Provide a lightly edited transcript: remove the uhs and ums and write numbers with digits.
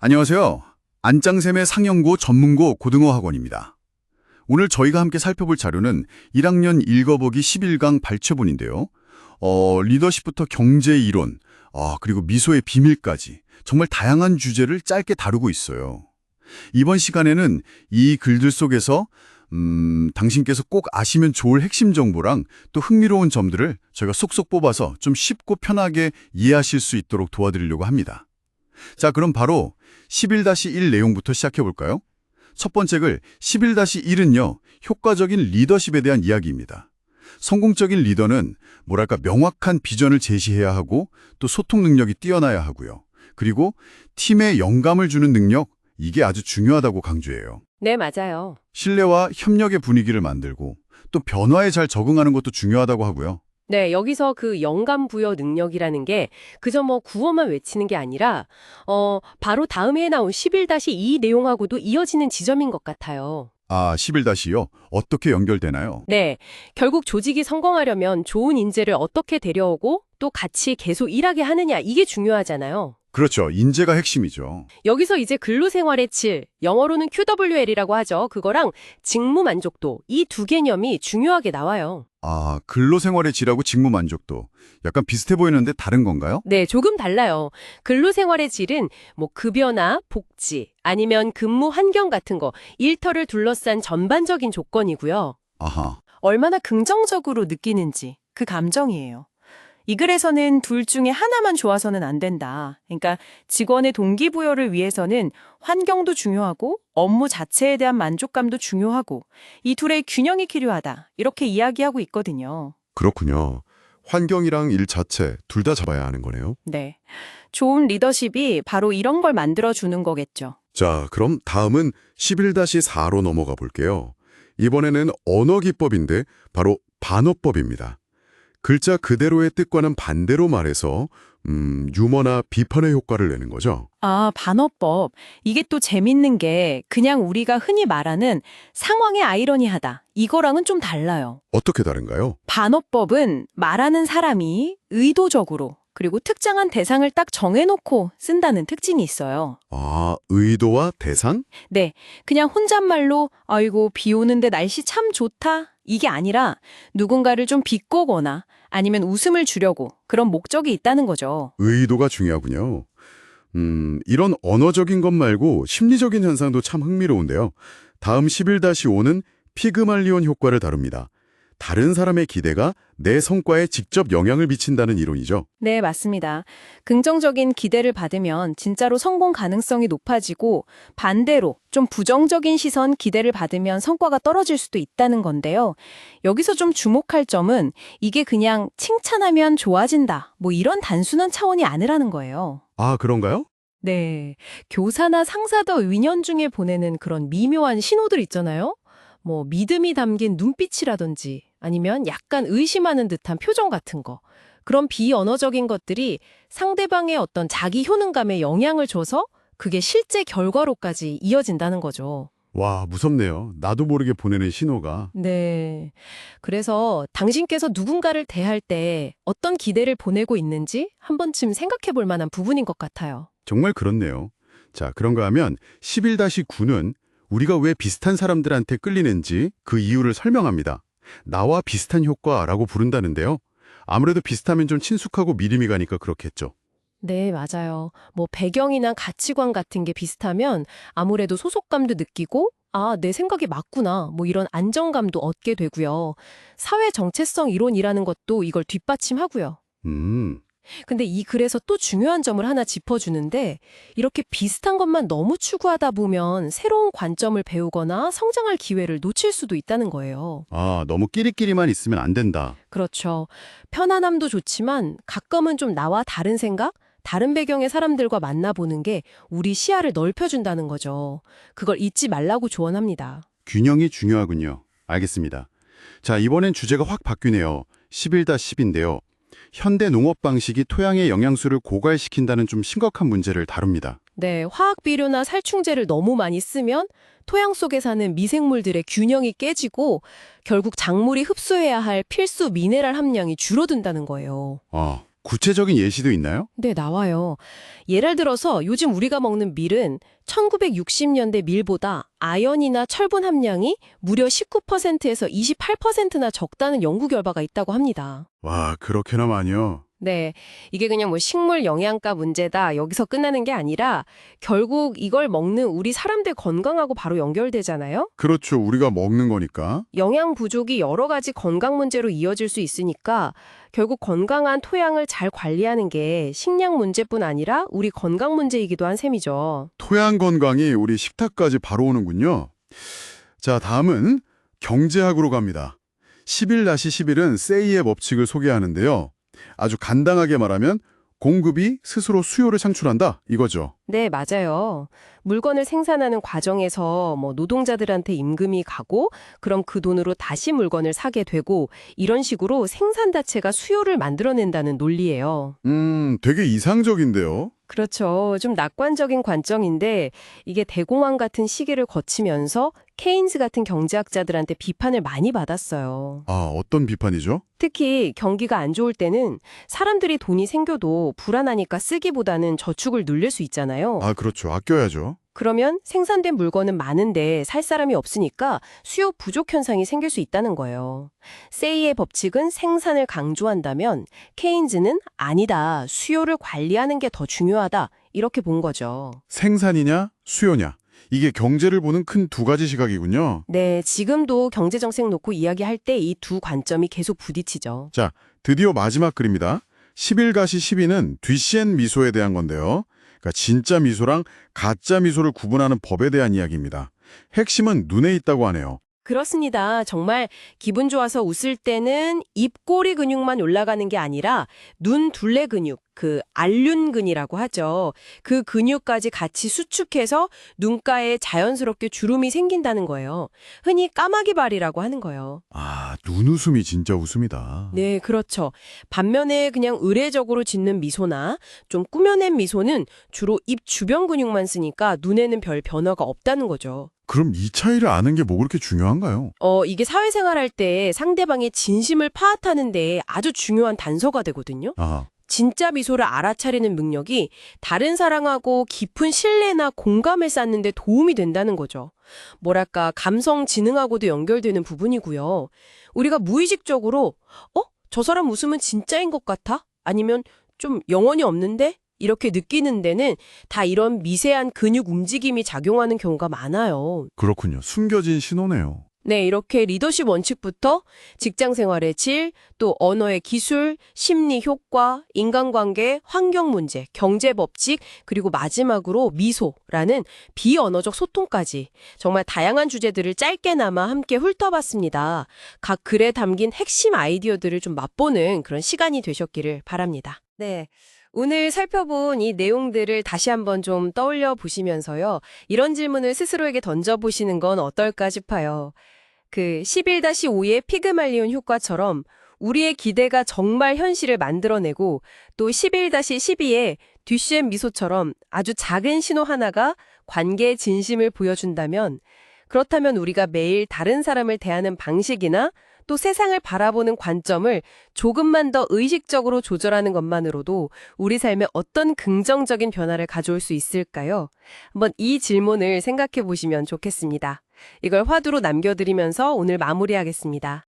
안녕하세요. 안짱샘의 상영고 전문고 고등어 학원입니다. 오늘 저희가 함께 살펴볼 자료는 1학년 읽어보기 11강 발췌본인데요. 리더십부터 경제 이론, 그리고 미소의 비밀까지 정말 다양한 주제를 짧게 다루고 있어요. 이번 시간에는 이 글들 속에서 당신께서 꼭 아시면 좋을 핵심 정보랑 또 흥미로운 점들을 저희가 속속 뽑아서 좀 쉽고 편하게 이해하실 수 있도록 도와드리려고 합니다. 자, 그럼 바로 11-1 내용부터 시작해 볼까요? 첫 번째 글 11-1은요, 효과적인 리더십에 대한 이야기입니다. 성공적인 리더는 명확한 비전을 제시해야 하고 또 소통 능력이 뛰어나야 하고요. 그리고 팀에 영감을 주는 능력, 이게 아주 중요하다고 강조해요. 네, 맞아요. 신뢰와 협력의 분위기를 만들고 또 변화에 잘 적응하는 것도 중요하다고 하고요. 네, 여기서 그 영감 부여 능력이라는 게 그저 구어만 외치는 게 아니라 바로 다음에 나온 11-2 내용하고도 이어지는 지점인 것 같아요. 11-요? 어떻게 연결되나요? 네, 결국 조직이 성공하려면 좋은 인재를 어떻게 데려오고 또 같이 계속 일하게 하느냐, 이게 중요하잖아요. 그렇죠. 인재가 핵심이죠. 여기서 이제 근로생활의 질, 영어로는 QWL이라고 하죠. 그거랑 직무 만족도, 이 두 개념이 중요하게 나와요. 근로생활의 질하고 직무 만족도. 약간 비슷해 보이는데 다른 건가요? 네, 조금 달라요. 근로생활의 질은 급여나 복지, 아니면 근무 환경 같은 거, 일터를 둘러싼 전반적인 조건이고요. 아하. 얼마나 긍정적으로 느끼는지 그 감정이에요. 이 글에서는 둘 중에 하나만 좋아서는 안 된다. 그러니까 직원의 동기부여를 위해서는 환경도 중요하고 업무 자체에 대한 만족감도 중요하고 이 둘의 균형이 필요하다. 이렇게 이야기하고 있거든요. 그렇군요. 환경이랑 일 자체 둘 다 잡아야 하는 거네요. 네. 좋은 리더십이 바로 이런 걸 만들어주는 거겠죠. 자, 그럼 다음은 11-4로 넘어가 볼게요. 이번에는 언어 기법인데 바로 반어법입니다. 글자 그대로의 뜻과는 반대로 말해서 유머나 비판의 효과를 내는 거죠. 반어법. 이게 또 재밌는 게 그냥 우리가 흔히 말하는 상황의 아이러니하다. 이거랑은 좀 달라요. 어떻게 다른가요? 반어법은 말하는 사람이 의도적으로 그리고 특정한 대상을 딱 정해놓고 쓴다는 특징이 있어요. 의도와 대상? 네, 그냥 혼잣말로 아이고 비 오는데 날씨 참 좋다 이게 아니라 누군가를 좀 비꼬거나 아니면 웃음을 주려고 그런 목적이 있다는 거죠. 의도가 중요하군요. 이런 언어적인 것 말고 심리적인 현상도 참 흥미로운데요. 다음 11-5는 피그말리온 효과를 다룹니다. 다른 사람의 기대가 내 성과에 직접 영향을 미친다는 이론이죠. 네, 맞습니다. 긍정적인 기대를 받으면 진짜로 성공 가능성이 높아지고 반대로 좀 부정적인 시선, 기대를 받으면 성과가 떨어질 수도 있다는 건데요. 여기서 좀 주목할 점은 이게 그냥 칭찬하면 좋아진다, 이런 단순한 차원이 아니라는 거예요. 그런가요? 네, 교사나 상사도 은연중에 보내는 그런 미묘한 신호들 있잖아요. 믿음이 담긴 눈빛이라든지 아니면 약간 의심하는 듯한 표정 같은 거. 그런 비언어적인 것들이 상대방의 어떤 자기 효능감에 영향을 줘서 그게 실제 결과로까지 이어진다는 거죠. 와, 무섭네요. 나도 모르게 보내는 신호가. 네. 그래서 당신께서 누군가를 대할 때 어떤 기대를 보내고 있는지 한 번쯤 생각해 볼 만한 부분인 것 같아요. 정말 그렇네요. 자, 그런가 하면 11-9는 우리가 왜 비슷한 사람들한테 끌리는지 그 이유를 설명합니다. 나와 비슷한 효과라고 부른다는데요. 아무래도 비슷하면 좀 친숙하고 믿음이 가니까 그렇겠죠. 네, 맞아요. 배경이나 가치관 같은 게 비슷하면 아무래도 소속감도 느끼고, 내 생각이 맞구나, 이런 안정감도 얻게 되고요. 사회 정체성 이론이라는 것도 이걸 뒷받침하고요. 근데 이 글에서 또 중요한 점을 하나 짚어주는데 이렇게 비슷한 것만 너무 추구하다 보면 새로운 관점을 배우거나 성장할 기회를 놓칠 수도 있다는 거예요. 너무 끼리끼리만 있으면 안 된다. 그렇죠. 편안함도 좋지만 가끔은 좀 나와 다른 생각, 다른 배경의 사람들과 만나보는 게 우리 시야를 넓혀준다는 거죠. 그걸 잊지 말라고 조언합니다. 균형이 중요하군요. 알겠습니다. 자, 이번엔 주제가 확 바뀌네요. 11-10인데요. 현대 농업 방식이 토양의 영양소를 고갈시킨다는 좀 심각한 문제를 다룹니다. 네, 화학 비료나 살충제를 너무 많이 쓰면 토양 속에 사는 미생물들의 균형이 깨지고 결국 작물이 흡수해야 할 필수 미네랄 함량이 줄어든다는 거예요. 구체적인 예시도 있나요? 네, 나와요. 예를 들어서 요즘 우리가 먹는 밀은 1960년대 밀보다 아연이나 철분 함량이 무려 19%에서 28%나 적다는 연구 결과가 있다고 합니다. 와, 그렇게나 많이요? 네, 이게 그냥 뭐 식물 영양가 문제다 여기서 끝나는 게 아니라 결국 이걸 먹는 우리 사람들 건강하고 바로 연결되잖아요. 그렇죠. 우리가 먹는 거니까. 영양 부족이 여러 가지 건강 문제로 이어질 수 있으니까 결국 건강한 토양을 잘 관리하는 게 식량 문제뿐 아니라 우리 건강 문제이기도 한 셈이죠. 토양 건강이 우리 식탁까지 바로 오는군요. 자, 다음은 경제학으로 갑니다. 11-11은 세이의 법칙을 소개하는데요. 아주 간단하게 말하면 공급이 스스로 수요를 창출한다 이거죠. 네, 맞아요. 물건을 생산하는 과정에서 뭐 노동자들한테 임금이 가고 그럼 그 돈으로 다시 물건을 사게 되고 이런 식으로 생산 자체가 수요를 만들어낸다는 논리예요. 되게 이상적인데요. 그렇죠. 좀 낙관적인 관점인데 이게 대공황 같은 시기를 거치면서 케인즈 같은 경제학자들한테 비판을 많이 받았어요. 아, 어떤 비판이죠? 특히 경기가 안 좋을 때는 사람들이 돈이 생겨도 불안하니까 쓰기보다는 저축을 늘릴 수 있잖아요. 아, 그렇죠. 아껴야죠. 그러면 생산된 물건은 많은데 살 사람이 없으니까 수요 부족 현상이 생길 수 있다는 거예요. 세이의 법칙은 생산을 강조한다면 케인즈는 아니다, 수요를 관리하는 게 더 중요하다 이렇게 본 거죠. 생산이냐, 수요냐. 이게 경제를 보는 큰 두 가지 시각이군요. 네, 지금도 경제정책 놓고 이야기할 때 이 두 관점이 계속 부딪히죠. 자, 드디어 마지막 글입니다. 11-12는 뒤시엔 미소에 대한 건데요. 그러니까 진짜 미소랑 가짜 미소를 구분하는 법에 대한 이야기입니다. 핵심은 눈에 있다고 하네요. 그렇습니다. 정말 기분 좋아서 웃을 때는 입꼬리 근육만 올라가는 게 아니라 눈 둘레 근육, 그 알륜근이라고 하죠. 그 근육까지 같이 수축해서 눈가에 자연스럽게 주름이 생긴다는 거예요. 흔히 까마귀발이라고 하는 거예요. 아, 눈웃음이 진짜 웃음이다. 네, 그렇죠. 반면에 그냥 의례적으로 짓는 미소나 좀 꾸며낸 미소는 주로 입 주변 근육만 쓰니까 눈에는 별 변화가 없다는 거죠. 그럼 이 차이를 아는 게 뭐 그렇게 중요한가요? 이게 사회생활 할 때 상대방의 진심을 파악하는 데 아주 중요한 단서가 되거든요. 아, 진짜 미소를 알아차리는 능력이 다른 사람하고 깊은 신뢰나 공감을 쌓는 데 도움이 된다는 거죠. 뭐랄까, 감성 지능하고도 연결되는 부분이고요. 우리가 무의식적으로 저 사람 웃음은 진짜인 것 같아? 아니면 좀 영혼이 없는데? 이렇게 느끼는 데는 다 이런 미세한 근육 움직임이 작용하는 경우가 많아요. 그렇군요. 숨겨진 신호네요. 네, 이렇게 리더십 원칙부터 직장 생활의 질, 또 언어의 기술, 심리 효과, 인간관계, 환경 문제, 경제 법칙, 그리고 마지막으로 미소라는 비언어적 소통까지 정말 다양한 주제들을 짧게나마 함께 훑어봤습니다. 각 글에 담긴 핵심 아이디어들을 좀 맛보는 그런 시간이 되셨기를 바랍니다. 네. 오늘 살펴본 이 내용들을 다시 한번 좀 떠올려 보시면서요. 이런 질문을 스스로에게 던져보시는 건 어떨까 싶어요. 그 11-5의 피그말리온 효과처럼 우리의 기대가 정말 현실을 만들어내고 또 11-12의 듀시엔 미소처럼 아주 작은 신호 하나가 관계의 진심을 보여준다면 그렇다면 우리가 매일 다른 사람을 대하는 방식이나 또 세상을 바라보는 관점을 조금만 더 의식적으로 조절하는 것만으로도 우리 삶에 어떤 긍정적인 변화를 가져올 수 있을까요? 한번 이 질문을 생각해 보시면 좋겠습니다. 이걸 화두로 남겨드리면서 오늘 마무리하겠습니다.